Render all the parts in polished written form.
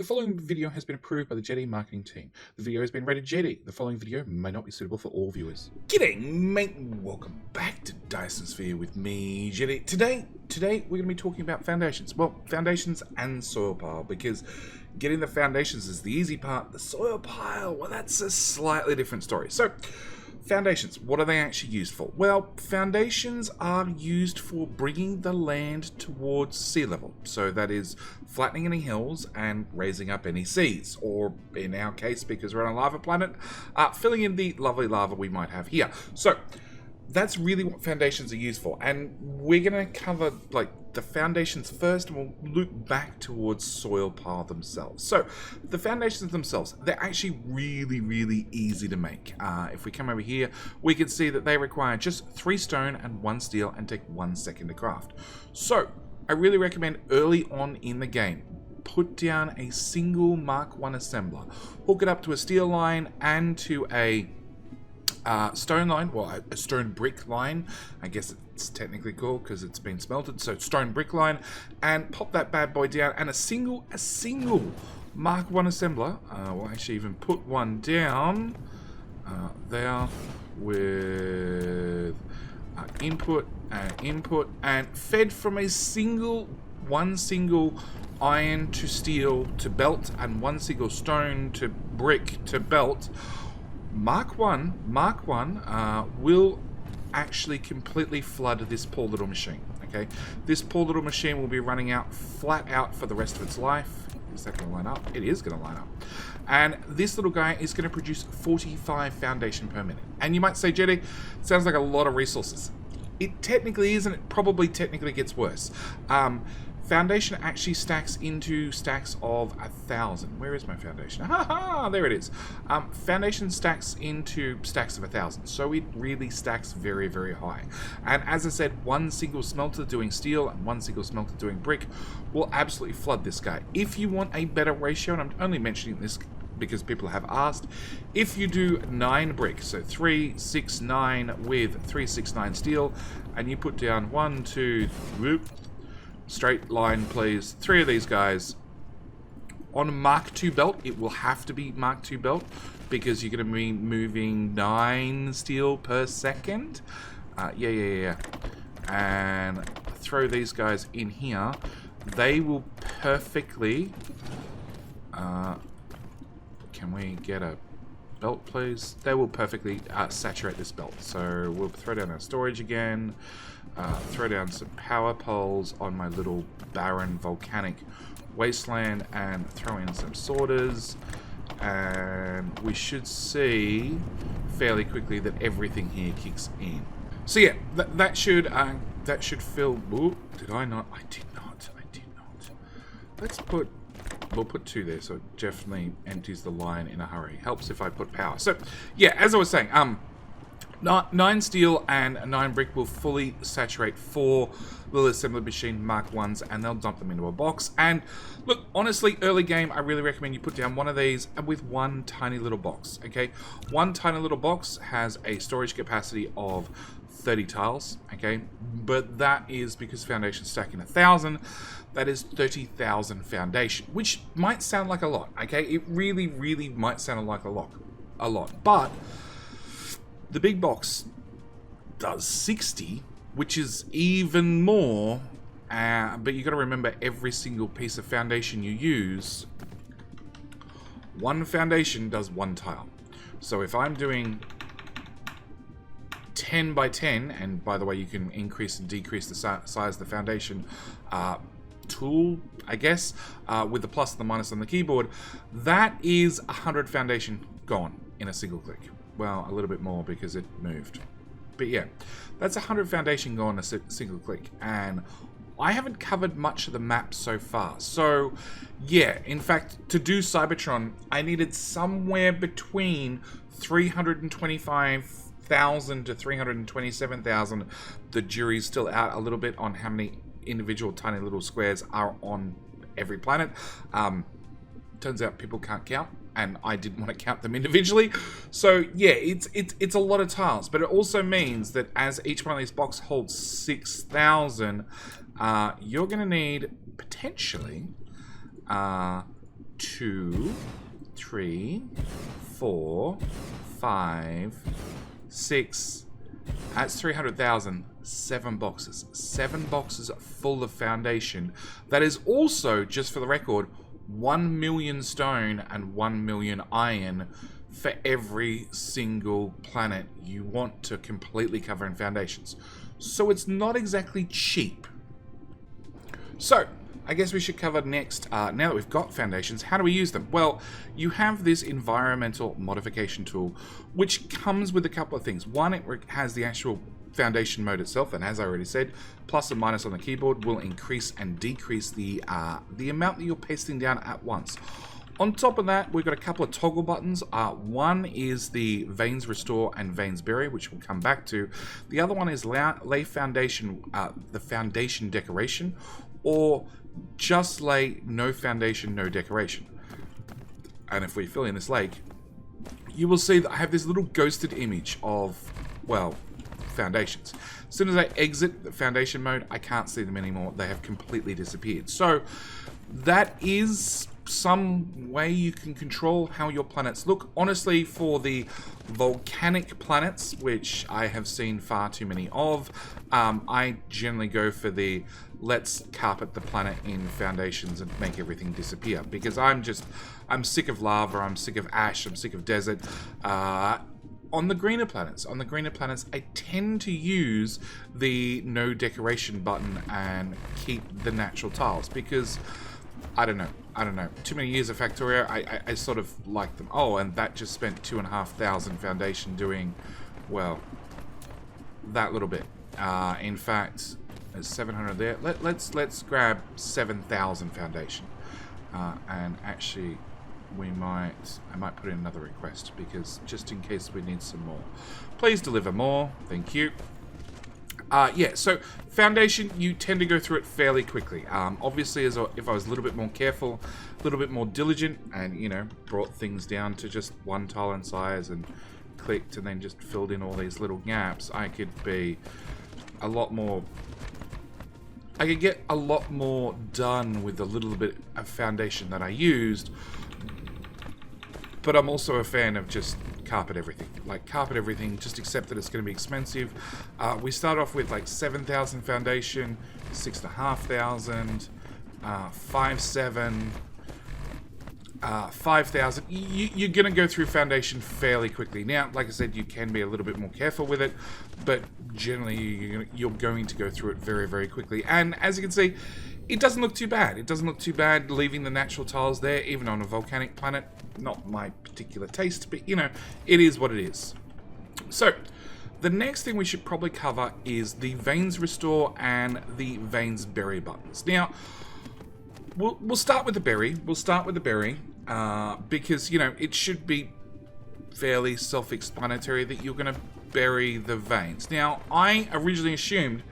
The following video has been approved by the Jetty marketing team. The video has been rated Jetty. The following video may not be suitable for all viewers. G'day, mate. Welcome back to Dyson Sphere with me, Jetty. Today we're going to be talking about foundations. Well, foundations and soil pile, because getting the foundations is the easy part. The soil pile, well, that's a slightly different story. So, foundations, what are they actually used for? Well, foundations are used for bringing the land towards sea level. So that is flattening any hills and raising up any seas. Or in our case, because we're on a lava planet, filling in the lovely lava we might have here. So that's really what foundations are used for. And we're going to cover the foundations first, and we'll loop back towards soil pile themselves. So the foundations themselves, they're actually really easy to make. If we come over here, we can see that they require just 3 stone and 1 steel and take 1 second to craft. So I really recommend early on in the game, put down a single Mark 1 assembler, hook it up to a steel line and to a stone line, well, a stone brick line, I guess it's technically called because it's been smelted, so stone brick line, and pop that bad boy down, and a single Mark 1 assembler, we'll actually even put one down there with input, and fed from one single iron to steel to belt, and 1 single stone to brick to belt. Mark 1 will actually completely flood this poor little machine, okay? This poor little machine will be running out flat out for the rest of its life. Is that going to line up? It is going to line up. And this little guy is going to produce 45 foundation per minute. And you might say, Jetty, sounds like a lot of resources. It technically isn't. It probably technically gets worse. Foundation actually stacks into stacks of 1,000. Where is my foundation? Ha! There it is. Foundation stacks into stacks of 1,000. So it really stacks very high. And as I said, 1 single smelter doing steel and 1 single smelter doing brick will absolutely flood this guy. If you want a better ratio, and I'm only mentioning this because people have asked, if you do 9 brick, so 3, 6, 9 with 3, 6, 9 steel, and you put down 1, 2, whoop, straight line, please. 3 of these guys. On a Mark 2 belt, it will have to be Mark 2 belt because you're going to be moving 9 steel per second. Yeah. And throw these guys in here. They will perfectly... can we get a belt, please? They will perfectly saturate this belt. So we'll throw down our storage again. Throw down some power poles on my little barren volcanic wasteland, and throw in some sorters, and we should see fairly quickly that everything here kicks in. So yeah, that should fill. Ooh, did I not? I did not. We'll put 2 there, so it definitely empties the line in a hurry. Helps if I put power. So yeah, as I was saying, 9 steel and 9 brick will fully saturate 4 little assembly machine Mark 1s, and they'll dump them into a box. And look, honestly, early game, I really recommend you put down one of these and with 1 tiny little box, okay? 1 tiny little box has a storage capacity of 30 tiles, okay? But that is because foundation stacking 1,000. That is 30,000 foundation, which might sound like a lot, okay? It really might sound like a lot. But the big box does 60, which is even more, but you got to remember every single piece of foundation you use, 1 foundation does 1 tile. So if I'm doing 10 by 10, and by the way, you can increase and decrease the size of the foundation tool, I guess, with the plus and the minus on the keyboard, that is 100 foundation gone in a single click. Well, a little bit more because it moved. But yeah, that's 100 foundation gone in a single click. And I haven't covered much of the map so far. So yeah, in fact, to do Cybertron, I needed somewhere between 325,000 to 327,000. The jury's still out a little bit on how many individual tiny little squares are on every planet. Turns out people can't count, and I didn't want to count them individually. So yeah, it's a lot of tiles, but it also means that as each one of these boxes holds 6,000, you're going to need potentially 2, 3, 4, 5, 6. That's 300,000. 7 boxes. 7 boxes full of foundation. That is also, just for the record, 1 million stone and 1 million iron for every single planet you want to completely cover in foundations. So it's not exactly cheap. So, I guess we should cover next, now that we've got foundations, how do we use them? Well, you have this environmental modification tool, which comes with a couple of things. One, it has the actual foundation mode itself, and as I already said, plus and minus on the keyboard will increase and decrease the amount that you're pasting down at once. On top of that, we've got a couple of toggle buttons. One is the Veins Restore and Veins Bury, which we'll come back to. The other one is lay foundation, the foundation decoration, or just lay no foundation, no decoration. And if we fill in this lake, you will see that I have this little ghosted image of, well, foundations. As soon as I exit the foundation mode, I can't see them anymore. They have completely disappeared. So that is some way you can control how your planets look. Honestly, for the volcanic planets, which I have seen far too many of, I generally go for the let's carpet the planet in foundations and make everything disappear, because I'm sick of lava, I'm sick of ash, I'm sick of desert. On the greener planets, I tend to use the no decoration button and keep the natural tiles, because I don't know. Too many years of Factorio, I sort of like them. Oh, and that just spent 2,500 foundation doing, well, that little bit. In fact, there's 700 there. Let's grab 7,000 foundation. And actually, I might put in another request, because just in case we need some more. Please deliver more. Thank you. Yeah, so foundation, you tend to go through it fairly quickly. Obviously, if I was a little bit more careful, a little bit more diligent, and, you know, brought things down to just 1 tile in size and clicked and then just filled in all these little gaps, I could be a lot more... I could get a lot more done with the little bit of foundation that I used. But I'm also a fan of just carpet everything. Like, carpet everything, just accept that it's going to be expensive. We start off with like 7,000 foundation, 6,500, 5,700, 5,000. You're going to go through foundation fairly quickly. Now, like I said, you can be a little bit more careful with it, but generally you're going to go through it very, very quickly. And as you can see, it doesn't look too bad. It doesn't look too bad leaving the natural tiles there, even on a volcanic planet. Not my particular taste, but, you know, it is what it is. So, the next thing we should probably cover is the Veins Restore and the Veins Bury buttons. Now, we'll start with the Bury. Because, you know, it should be fairly self-explanatory that you're going to bury the veins. Now, I originally assumed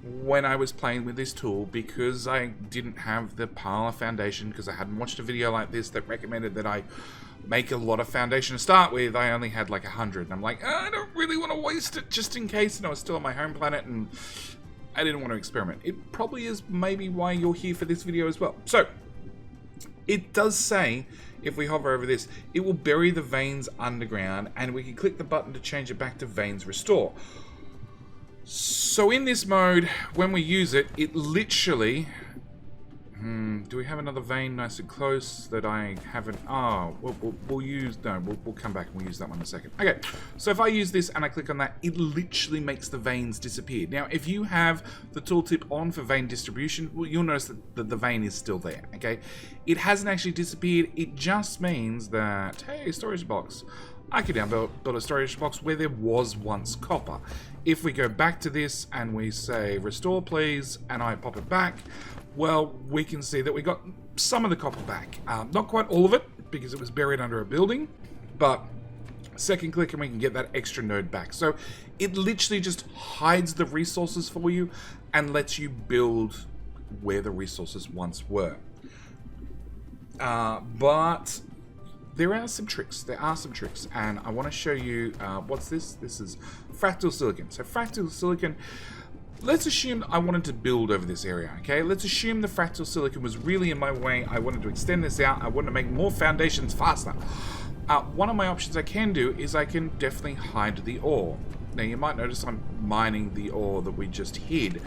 when I was playing with this tool, because I didn't have the pile of foundation, because I hadn't watched a video like this that recommended that I make a lot of foundation to start with, I only had like 100, and I'm like, I don't really want to waste it just in case, and I was still on my home planet, and I didn't want to experiment. It probably is maybe why you're here for this video as well. So, it does say, if we hover over this, it will bury the veins underground, and we can click the button to change it back to Veins Restore. So in this mode, when we use it, it literally... do we have another vein nice and close that I haven't... Oh, we'll use... No, we'll come back and we'll use that one in a second. Okay, so if I use this and I click on that, it literally makes the veins disappear. Now, if you have the tooltip on for vein distribution, well, you'll notice that the vein is still there, okay? It hasn't actually disappeared. It just means that, hey, storage box. I could now build a storage box where there was once copper. If we go back to this and we say restore please, and I pop it back, well, we can see that we got some of the copper back. Not quite all of it, because it was buried under a building, but second click and we can get that extra node back. So it literally just hides the resources for you and lets you build where the resources once were. But there are some tricks. And I want to show you, what's this? This is fractal silicon. So fractal silicon, let's assume I wanted to build over this area, okay? Let's assume the fractal silicon was really in my way. I wanted to extend this out. I wanted to make more foundations faster. One of my options I can do is I can definitely hide the ore. Now, you might notice I'm mining the ore that we just hid.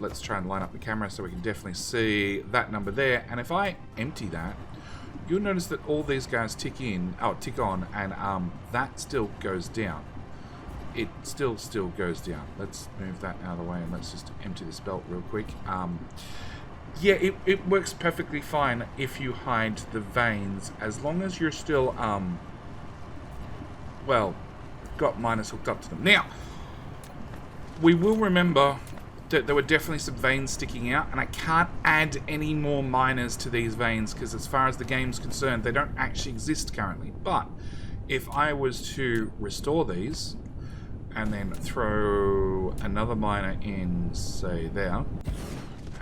Let's try and line up the camera so we can definitely see that number there. And if I empty that, you'll notice that all these guys tick on, and that still goes down. It still goes down. Let's move that out of the way and let's just empty this belt real quick. Yeah, it works perfectly fine if you hide the veins, as long as you're still, well, got miners hooked up to them. Now, we will remember that there were definitely some veins sticking out, and I can't add any more miners to these veins because as far as the game's concerned, they don't actually exist currently. But if I was to restore these and then throw another miner in, say, there,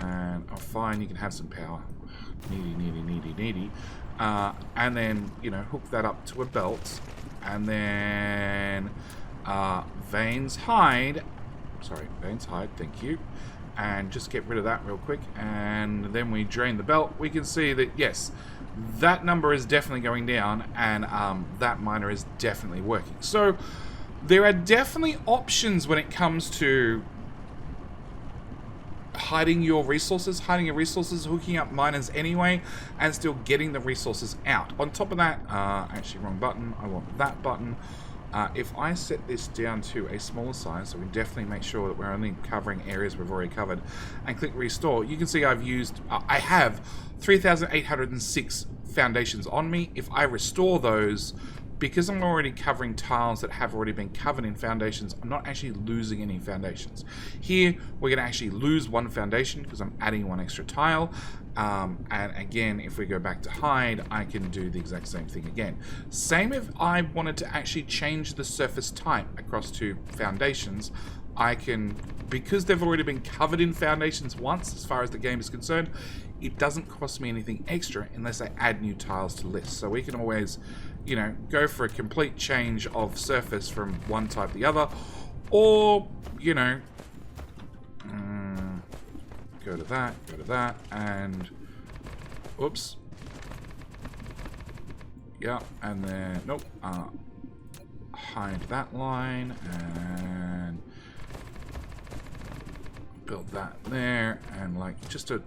and oh, fine, you can have some power. Needy. And then, you know, hook that up to a belt, and then veins hide, thank you, and just get rid of that real quick, and then we drain the belt. We can see that, yes, that number is definitely going down, and that miner is definitely working. So there are definitely options when it comes to hiding your resources, hooking up miners anyway, and still getting the resources out. On top of that, actually wrong button, I want that button. If I set this down to a smaller size, so we definitely make sure that we're only covering areas we've already covered, and click restore, you can see I have 3,806 foundations on me. If I restore those, because I'm already covering tiles that have already been covered in foundations, I'm not actually losing any foundations. Here, we're going to actually lose one foundation because I'm adding one extra tile. And again, if we go back to hide, I can do the exact same thing again. Same if I wanted to actually change the surface type across to foundations, I can, because they've already been covered in foundations once, as far as the game is concerned, it doesn't cost me anything extra unless I add new tiles to the list. So we can always, you know, go for a complete change of surface from one type to the other, or, you know, go to that, and oops, yeah, and then nope, hide that line and build that there, and like just a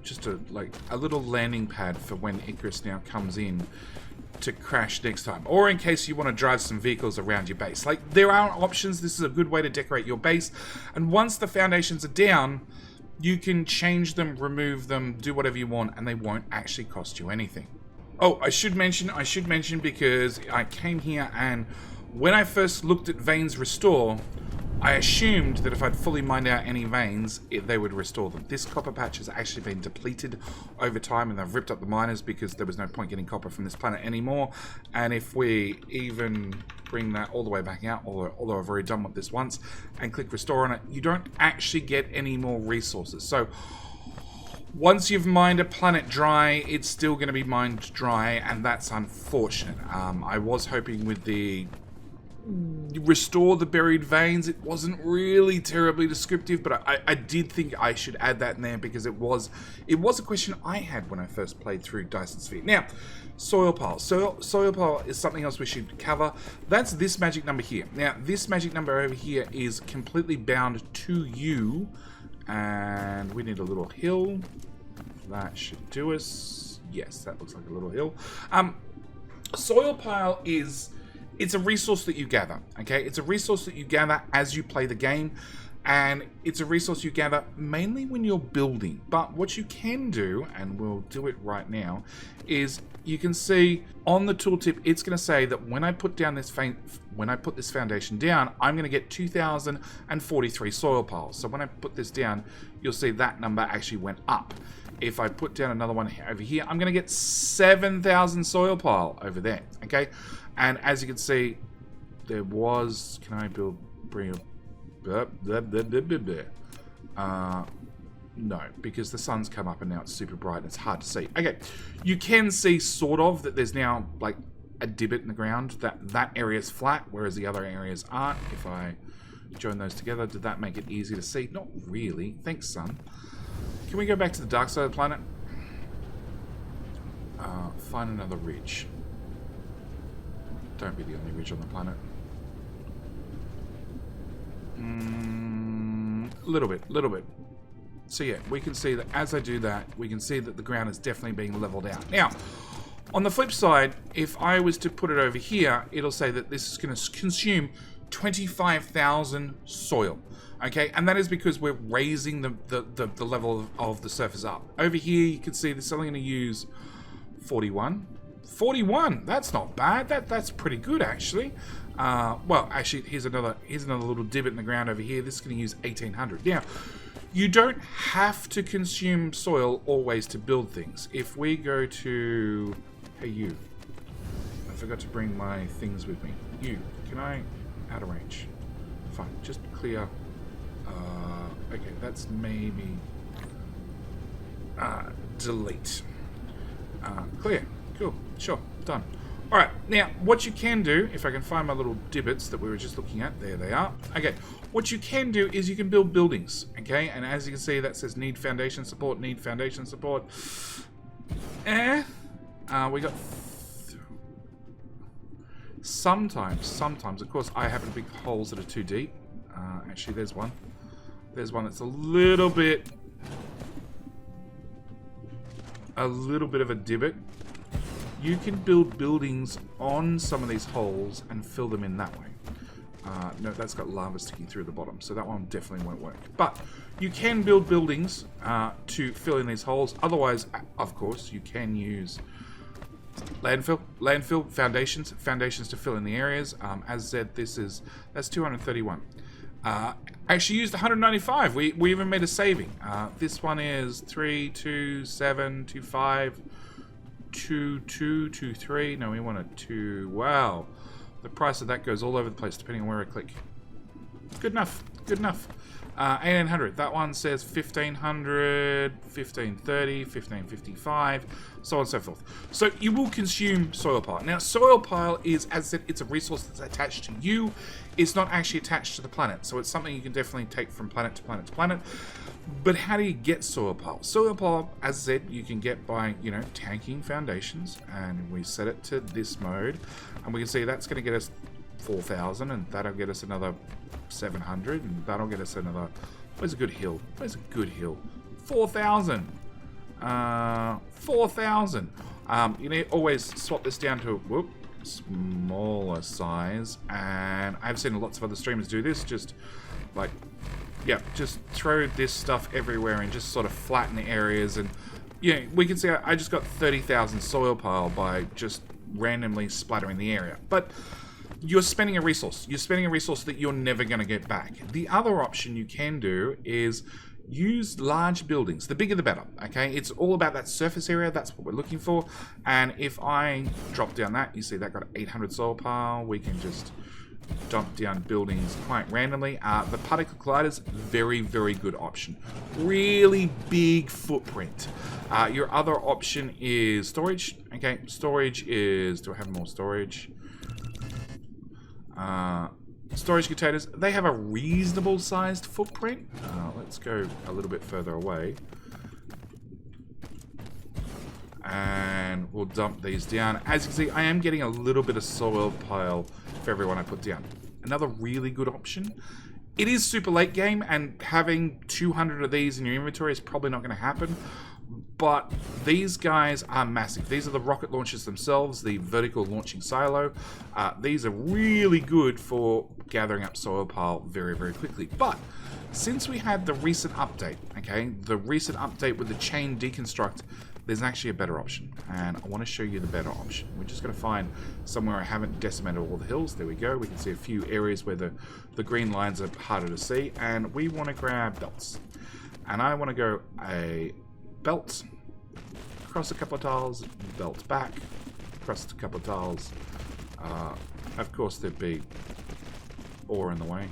like a little landing pad for when Icarus now comes in to crash next time, or in case you want to drive some vehicles around your base. Like, there are options. This is a good way to decorate your base, and once the foundations are down, you can change them, remove them, do whatever you want, and they won't actually cost you anything. Oh, I should mention because I came here, and when I first looked at veins restore, I assumed that if I'd fully mined out any veins, they would restore them. This copper patch has actually been depleted over time, and they've ripped up the miners because there was no point getting copper from this planet anymore. And if we even bring that all the way back out, although I've already done this once, and click restore on it, you don't actually get any more resources. So once you've mined a planet dry, it's still going to be mined dry, and that's unfortunate. I was hoping with the restore the buried veins, it wasn't really terribly descriptive, but I did think I should add that in there because it was a question I had when I first played through Dyson Sphere. Now, soil pile. Soil pile is something else we should cover. That's this magic number here. Now, this magic number over here is completely bound to you, and we need a little hill. That should do us. Yes, that looks like a little hill. Soil pile is... it's a resource that you gather, okay? It's a resource that you gather as you play the game, and it's a resource you gather mainly when you're building. But what you can do, and we'll do it right now, is you can see on the tooltip, it's going to say that when I put down this foundation down, I'm going to get 2,043 soil piles. So when I put this down, you'll see that number actually went up. If I put down another one over here, I'm going to get 7,000 soil pile over there, okay? And as you can see, there was... can I bring a... no, because the sun's come up and now it's super bright and it's hard to see. Okay, you can see sort of that there's now like a divot in the ground. That area is flat, whereas the other areas aren't. If I join those together. Did that make it easy to see? Not really. Thanks, son. Can we go back to the dark side of the planet? Find another ridge. Don't be the only ridge on the planet. Little bit. So yeah, we can see that as I do that, we can see that the ground is definitely being leveled out. Now, on the flip side, if I was to put it over here, it'll say that this is going to consume 25,000 soil. Okay, and that is because we're raising the level of the surface up. Over here, you can see this is only going to use 41. 41. That's not bad. That's pretty good actually. Well, actually, here's another little divot in the ground over here. This is going to use 1,800. Now, you don't have to consume soil always to build things. If we go to, hey you, I forgot to bring my things with me. You, can I out of range? Fine, just clear. Okay, that's maybe delete. Clear. Cool. Sure. Done. Alright, now, what you can do, if I can find my little divots that we were just looking at, there they are. Okay, what you can do is you can build buildings, okay? And as you can see, that says need foundation support, need foundation support. We got... Sometimes, of course, I happen to pick holes that are too deep. Actually, there's one. There's one that's a little bit of a divot. You can build buildings on some of these holes and fill them in that way. No, that's got lava sticking through the bottom, so that one definitely won't work. But you can build buildings to fill in these holes. Otherwise, of course, you can use landfill, foundations to fill in the areas. As said, that's 231. Actually used 195. We even made a saving. This one is 3, 2, 7, 2, 5. 2, 2, 2, 3. No, we want a 2. Wow. The price of that goes all over the place depending on where I click. Good enough. Good enough. 1800. That one says 1500, 1530, 1555, so on and so forth. So you will consume soil pile. Now, soil pile is, as I said, it's a resource that's attached to you. It's not actually attached to the planet. So it's something you can definitely take from planet to planet to planet. But how do you get soil pile? Soil pile, as I said, you can get by, tanking foundations. And we set it to this mode. And we can see that's going to get us 4,000, and that'll get us another 700, and that'll get us another... Where's a good hill? 4,000. 4,000. You need always swap this down to smaller size, and I've seen lots of other streamers do this. Just throw this stuff everywhere and just sort of flatten the areas, and we can see I just got 30,000 soil pile by just randomly splattering the area. But you're spending a resource. You're spending a resource that you're never going to get back. The other option you can do is use large buildings. The bigger the better, okay? It's all about that surface area. That's what we're looking for. And if I drop down that, you see that got 800 soil pile. We can just dump down buildings quite randomly. The particle colliders, very, very good option. Really big footprint. Your other option is storage. Okay, storage is... Do I have more storage? Storage containers, they have a reasonable sized footprint. Let's go a little bit further away. And we'll dump these down. As you can see, I am getting a little bit of soil pile for everyone I put down. Another really good option. It is super late game, and having 200 of these in your inventory is probably not going to happen. But these guys are massive. These are the rocket launchers themselves, the vertical launching silo. These are really good for gathering up soil pile very, very quickly. But since we had the recent update, okay, the recent update with the chain deconstruct, there's actually a better option. And I want to show you the better option. We're just going to find somewhere I haven't decimated all the hills. There we go. We can see a few areas where the green lines are harder to see. And we want to grab belts. And I want to go a belt, across a couple of tiles, belt back, across a couple of tiles. Of course, there'd be ore in the way.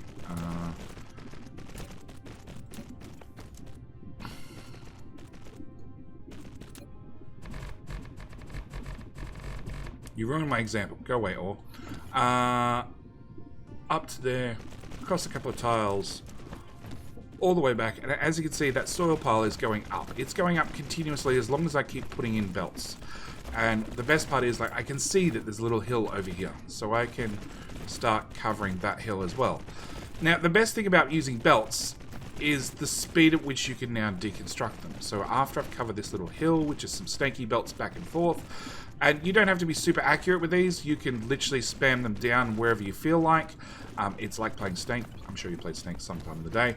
You ruined my example. Go away, ore. Up to there, across a couple of tiles all the way back, and as you can see, that soil pile is going up. It's going up continuously as long as I keep putting in belts. And the best part is, like, I can see that there's a little hill over here, so I can start covering that hill as well. Now, the best thing about using belts is the speed at which you can now deconstruct them. So after I've covered this little hill, which is some snaky belts back and forth, and you don't have to be super accurate with these, you can literally spam them down wherever you feel like. It's like playing Snake. I'm sure you played Snake sometime in the day.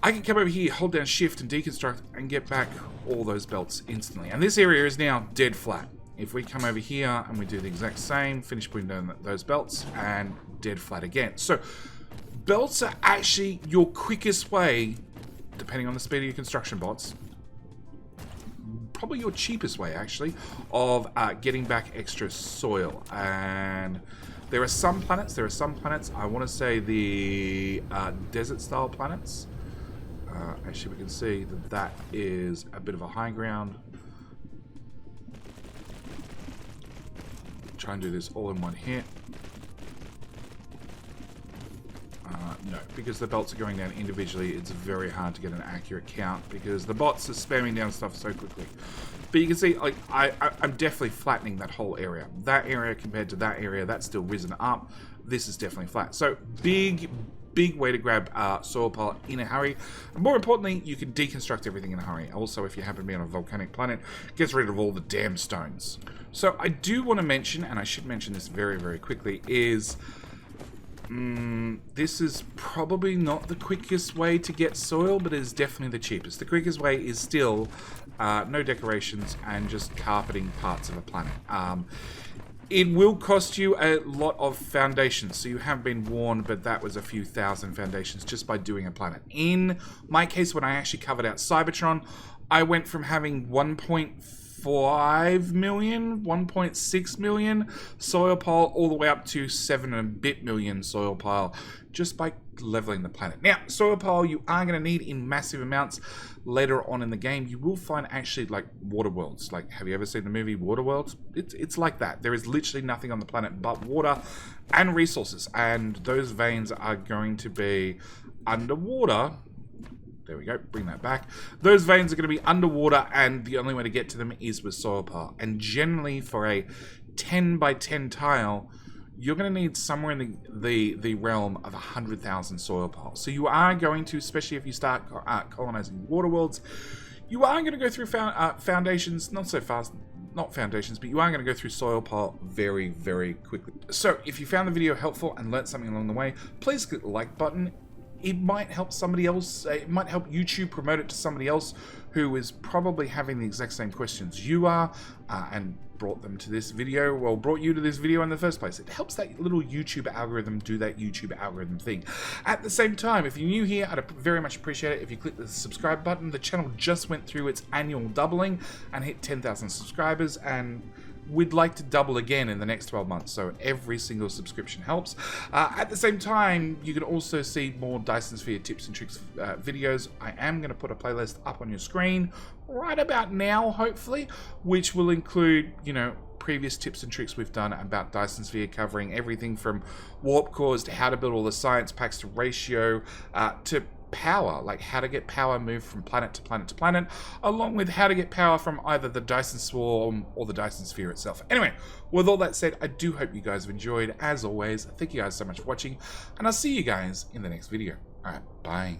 I can come over here, hold down shift and deconstruct and get back all those belts instantly. And this area is now dead flat. If we come over here and we do the exact same, finish putting down those belts and dead flat again. So belts are actually your quickest way, depending on the speed of your construction bots, probably your cheapest way actually, of getting back extra soil. And there are some planets, I want to say the desert style planets. Actually, we can see that that is a bit of a high ground. Try and do this all in one hit. No, because the belts are going down individually, it's very hard to get an accurate count because the bots are spamming down stuff so quickly. But you can see, like, I'm definitely flattening that whole area. That area compared to that area, that's still risen up. This is definitely flat. So big way to grab soil pile in a hurry. And more importantly, you can deconstruct everything in a hurry. Also, if you happen to be on a volcanic planet, gets rid of all the damn stones. So I do want to mention, and I should mention this very, very quickly, is this is probably not the quickest way to get soil, but it is definitely the cheapest. The quickest way is still no decorations and just carpeting parts of a planet. It will cost you a lot of foundations, so you have been warned, but that was a few thousand foundations just by doing a planet. In my case, when I actually covered out Cybertron, I went from having 1.5 million, 1.6 million soil pile all the way up to 7 and a bit million soil pile just by leveling the planet. Now, soil pile you are going to need in massive amounts later on in the game. You will find actually like water worlds. Like, have you ever seen the movie Waterworld? It's like that. There is literally nothing on the planet but water and resources, and those veins are going to be underwater. There we go, bring that back. Those veins are going to be underwater, and the only way to get to them is with soil pile. And generally for a 10 by 10 tile, you're going to need somewhere in the realm of 100,000 soil piles. So you are going to, especially if you start colonizing water worlds, you are going to go through foundations, not so fast, not foundations, but you are going to go through soil pile very, very quickly. So if you found the video helpful and learned something along the way, please click the like button. It might help somebody else, it might help YouTube promote it to somebody else who is probably having the exact same questions you are, and brought them to this video, well, brought you to this video in the first place. It helps that little YouTube algorithm do that YouTube algorithm thing. At the same time, if you're new here, I'd very much appreciate it if you click the subscribe button. The channel just went through its annual doubling and hit 10,000 subscribers, and we'd like to double again in the next 12 months, so every single subscription helps. At the same time, you can also see more Dyson Sphere tips and tricks videos. I am going to put a playlist up on your screen right about now, hopefully, which will include, you know, previous tips and tricks we've done about Dyson Sphere, covering everything from warp cores to how to build all the science packs to ratio to power, like how to get power moved from planet to planet to planet, along with how to get power from either the Dyson Swarm or the Dyson Sphere itself. Anyway, with all that said, I do hope you guys have enjoyed. As always, thank you guys so much for watching, and I'll see you guys in the next video. Alright, bye.